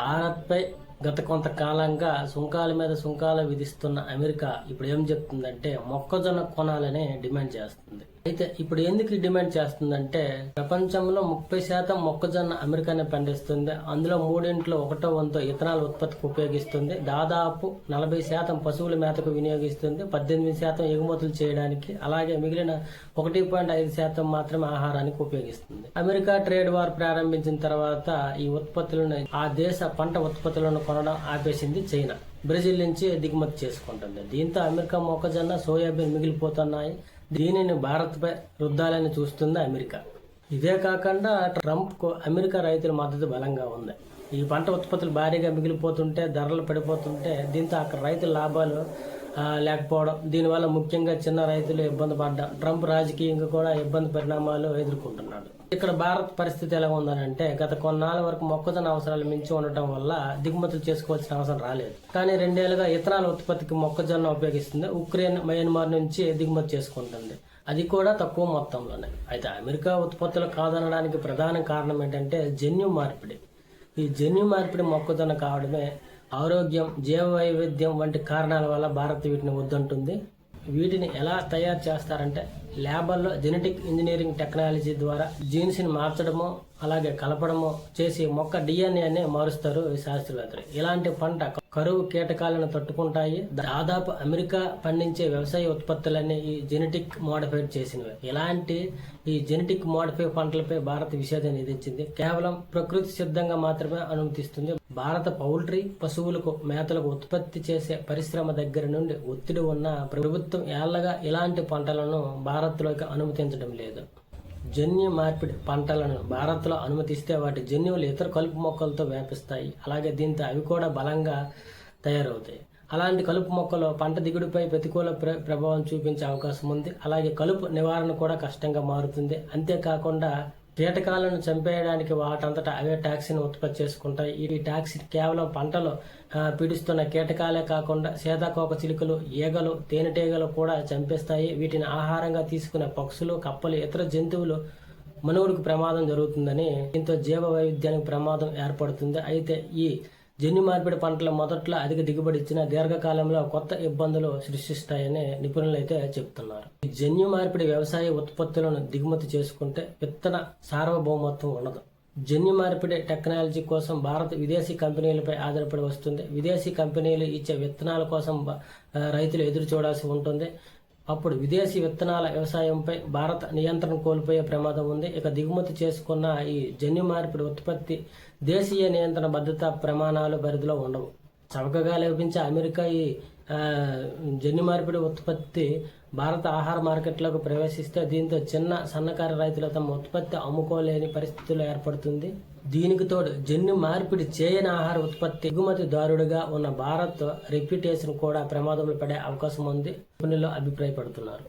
భారత్పై గత కొంతకాలంగా సుంకాల మీద సుంకాలు విధిస్తున్న అమెరికా ఇప్పుడు ఏం చెప్తుందంటే మొక్కజొన్న కొనాలని డిమాండ్ చేస్తుంది. అయితే ఇప్పుడు ఎందుకు డిమాండ్ చేస్తుందంటే ప్రపంచంలో 30% మొక్కజొన్న అమెరికానే పండిస్తుంది. అందులో 1/3 ఇథనాల్ ఉత్పత్తికి ఉపయోగిస్తుంది. దాదాపు 40% పశువుల మేతకు వినియోగిస్తుంది. 18% ఎగుమతులు చేయడానికి, అలాగే మిగిలిన 1.5% మాత్రమే ఆహారానికి ఉపయోగిస్తుంది. అమెరికా ట్రేడ్ వార్ ప్రారంభించిన తర్వాత ఈ ఉత్పత్తులను ఆ దేశ పంట ఉత్పత్తులను కొనడం ఆపేసింది చైనా. బ్రెజిల్ నుంచి దిగుమతి చేసుకుంటుంది. దీంతో అమెరికా మొక్కజొన్న, సోయాబీన్ మిగిలిపోతున్నాయి. దీనిని భారత్పై రుద్దాలని చూస్తుంది అమెరికా. ఇదే కాకుండా ట్రంప్ కు అమెరికా రైతుల మద్దతు బలంగా ఉంది. ఈ పంట ఉత్పత్తులు భారీగా మిగిలిపోతుంటే, ధరలు పడిపోతుంటే, దీంతో అక్కడ రైతుల లాభాలు లేకపోవడం, దీనివల్ల ముఖ్యంగా చిన్న రైతులు ఇబ్బంది పడ్డం, ట్రంప్ రాజకీయంగా కూడా ఇబ్బంది పరిణామాలు ఎదుర్కొంటున్నాడు. ఇక్కడ భారత్ పరిస్థితి ఎలా ఉందనంటే గత కొన్నాళ్ళ వరకు మొక్కజొన్న అవసరాలు మించి ఉండటం వల్ల దిగుమతులు చేసుకోవాల్సిన అవసరం రాలేదు. కానీ 2 ఏళ్లుగా ఇథనాల్ ఉత్పత్తికి మొక్కజొన్న ఉపయోగిస్తుంది. ఉక్రెయిన్, మయన్మార్ నుంచి దిగుమతి చేసుకుంటుంది. అది కూడా తక్కువ మొత్తంలోనే. అయితే అమెరికా ఉత్పత్తులు కాదనడానికి ప్రధాన కారణం ఏంటంటే జన్యు మార్పిడి. ఈ జన్యు మార్పిడి మొక్కజొన్న కావడమే ఆరోగ్యం, జీవ వైవిధ్యం వంటి కారణాల వల్ల భారత్ వీటిని వద్దంటుంది. వీటిని ఎలా తయారు చేస్తారంటే ల్యాబల్లో జెనెటిక్ ఇంజనీరింగ్ టెక్నాలజీ ద్వారా జీన్స్ ని మార్చడమో అలాగే కలపడమో చేసి మొక్క డిఎన్ఏ మారుస్తారు ఈ శాస్త్రవేత్తలు. ఇలాంటి పంట కరువు, కీటకాలను తట్టుకుంటాయి. దాదాపు అమెరికా పండించే వ్యవసాయ ఉత్పత్తులన్నీ ఈ జెనెటిక్ మోడిఫైడ్ చేసినవి. ఇలాంటి ఈ జెనెటిక్ మోడిఫై పంటలపై భారత్ నిషేధం విధించింది. కేవలం ప్రకృతి సిద్ధంగా మాత్రమే అనుమతిస్తుంది. భారత పౌల్ట్రీ, పశువులకు మేతలకు ఉత్పత్తి చేసే పరిశ్రమ దగ్గర నుండి ఒత్తిడి ఉన్న ప్రభుత్వం ఏళ్లగా ఇలాంటి పంటలను భారత్లోకి అనుమతించడం లేదు. జన్యు మార్పిడి పంటలను భారత్లో అనుమతిస్తే వాటి జన్యువులు ఇతర కలుపు మొక్కలతో వ్యాపిస్తాయి. అలాగే దీంతో అవి కూడా బలంగా తయారవుతాయి. అలాంటి కలుపు మొక్కలు పంట దిగుడుపై ప్రతికూల ప్రభావం చూపించే అవకాశం ఉంది. అలాగే కలుపు నివారణ కూడా కష్టంగా మారుతుంది. అంతేకాకుండా కీటకాలను చంపేయడానికి వాటంతటా అవే టాక్సిన్ ఉత్పత్తి చేసుకుంటాయి. ఈ టాక్సిన్ కేవలం పంటలో పీడిస్తున్న కీటకాలే కాకుండా సీతాకోక చిలుకలు, ఈగలు, తేనెటీగలు కూడా చంపేస్తాయి. వీటిని ఆహారంగా తీసుకునే పక్షులు, కప్పలు, ఇతర జంతువులు మనుగడకు ప్రమాదం జరుగుతుందని, దీంతో జీవ వైవిధ్యానికి ప్రమాదం ఏర్పడుతుంది. అయితే ఈ జన్యు మార్పిడి పంటలు మొదట్లో అధిక దిగుబడి ఇచ్చిన దీర్ఘకాలంలో కొత్త ఇబ్బందులు సృష్టిస్తాయని నిపుణులు అయితే చెబుతున్నారు. ఈ జన్యు మార్పిడి వ్యవసాయ ఉత్పత్తులను దిగుమతి చేసుకుంటే విత్తన సార్వభౌమత్వం ఉండదు. జన్యు మార్పిడి టెక్నాలజీ కోసం భారత్ విదేశీ కంపెనీలపై ఆధారపడి వస్తుంది. విదేశీ కంపెనీలు ఇచ్చే విత్తనాల కోసం రైతులు ఎదురు చూడాల్సి ఉంటుంది. అప్పుడు విదేశీ విత్తనాల వ్యవసాయంపై భారత్ నియంత్రణ కోల్పోయే ప్రమాదం ఉంది. ఇక దిగుమతి చేసుకున్న ఈ జన్యు మార్పిడి ఉత్పత్తి దేశీయ నియంత్రణ భద్రతా ప్రమాణాలు పరిధిలో ఉండవు. చవకగా లభించే అమెరికా ఈ జన్యు మార్పిడి ఉత్పత్తి భారత ఆహార మార్కెట్లోకి ప్రవేశిస్తే దీంతో చిన్న సన్నకారు రైతులు తమ ఉత్పత్తి అమ్ముకోలేని పరిస్థితులు ఏర్పడుతుంది. దీనికి తోడు జన్యు మార్పిడి చేయని ఆహార ఉత్పత్తి ఎగుమతిదారుడిగా ఉన్న భారత్ రెప్యుటేషన్ కూడా ప్రమాదంలో పడే అవకాశం ఉంది నిపుణులు అభిప్రాయపడుతున్నారు.